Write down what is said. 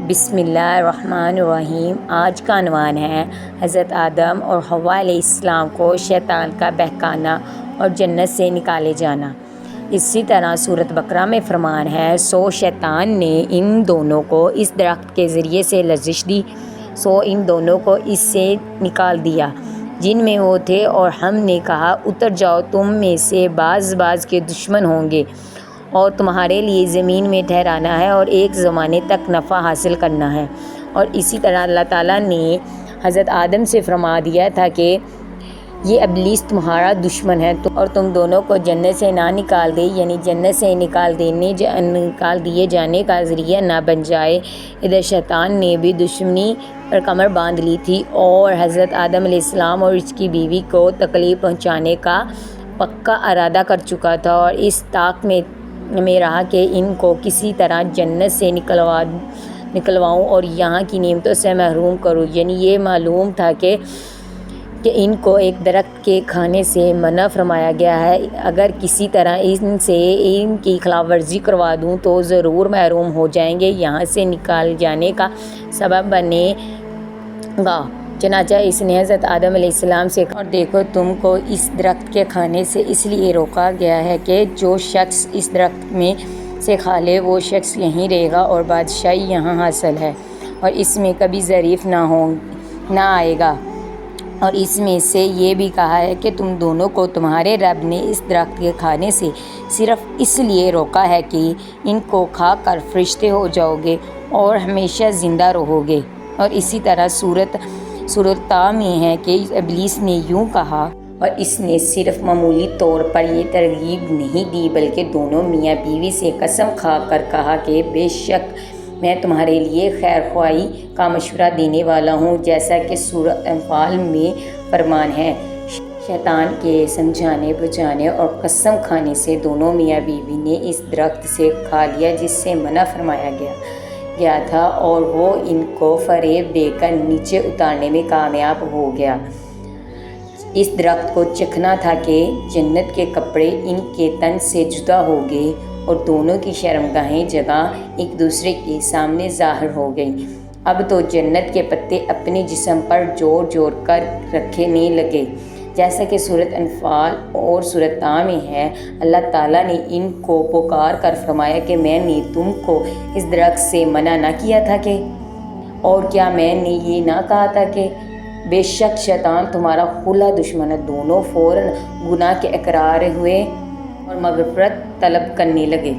بسم اللہ الرحمن الرحیم۔ آج کا عنوان ہے حضرت آدم اور حوا علیہ السلام کو شیطان کا بہکانا اور جنت سے نکالے جانا۔ اسی طرح سورۃ بقرہ میں فرمان ہے، سو شیطان نے ان دونوں کو اس درخت کے ذریعے سے لرزش دی، سو ان دونوں کو اس سے نکال دیا جن میں وہ تھے، اور ہم نے کہا اتر جاؤ، تم میں سے بعض کے دشمن ہوں گے اور تمہارے لیے زمین میں ٹھہرانا ہے اور ایک زمانے تک نفع حاصل کرنا ہے۔ اور اسی طرح اللہ تعالیٰ نے حضرت آدم سے فرما دیا تھا کہ یہ ابلیس تمہارا دشمن ہے اور تم دونوں کو جنت سے نہ نکال دے، یعنی جنت سے نکال دیے جانے کا ذریعہ نہ بن جائے۔ ادھر شیطان نے بھی دشمنی پر کمر باندھ لی تھی اور حضرت آدم علیہ السلام اور اس کی بیوی کو تکلیف پہنچانے کا پکا ارادہ کر چکا تھا، اور اس طاق میں رہا کہ ان کو کسی طرح جنت سے نکلواؤں اور یہاں کی نعمتوں سے محروم کروں۔ یعنی یہ معلوم تھا کہ ان کو ایک درخت کے کھانے سے منع فرمایا گیا ہے، اگر کسی طرح ان کی خلاف ورزی کروا دوں تو ضرور محروم ہو جائیں گے، یہاں سے نکال جانے کا سبب بنے گا۔ چنانچہ اس نے حضرت آدم علیہ السلام سے کہا، اور دیکھو تم کو اس درخت کے کھانے سے اس لیے روکا گیا ہے کہ جو شخص اس درخت میں سے کھا لے وہ شخص یہیں رہے گا اور بادشاہی یہاں حاصل ہے اور اس میں کبھی ظریف نہ آئے گا۔ اور اس میں سے یہ بھی کہا ہے کہ تم دونوں کو تمہارے رب نے اس درخت کے کھانے سے صرف اس لیے روکا ہے کہ ان کو کھا کر فرشتے ہو جاؤ گے اور ہمیشہ زندہ رہو گے۔ اور اسی طرح سورۃ طٰ میں ہے کہ ابلیس نے یوں کہا، اور اس نے صرف معمولی طور پر یہ ترغیب نہیں دی بلکہ دونوں میاں بیوی سے قسم کھا کر کہا کہ بے شک میں تمہارے لیے خیر خواہی کا مشورہ دینے والا ہوں، جیسا کہ سورۃ انفال میں فرمان ہے۔ شیطان کے سمجھانے بجھانے اور قسم کھانے سے دونوں میاں بیوی نے اس درخت سے کھا لیا جس سے منع فرمایا گیا تھا، اور وہ ان کو فریب دے کر نیچے اتارنے میں کامیاب ہو گیا۔ اس درخت کو چکھنا تھا کہ جنت کے کپڑے ان کے تن سے جدا ہو گئے اور دونوں کی شرمگاہیں جگہ ایک دوسرے کے سامنے ظاہر ہو گئیں۔ اب تو جنت کے پتے اپنے جسم پر جوڑ کر رکھنے لگے، جیسا کہ سورۃ انفال اور سورۃ طٰ میں ہے۔ اللہ تعالیٰ نے ان کو پکار کر فرمایا کہ میں نے تم کو اس درخت سے منع نہ کیا تھا کہ، اور کیا میں نے یہ نہ کہا تھا کہ بے شک شیطان تمہارا کھلا دشمن ہے۔ دونوں فوراً گناہ کے اقرار ہوئے اور مغفرت طلب کرنے لگے۔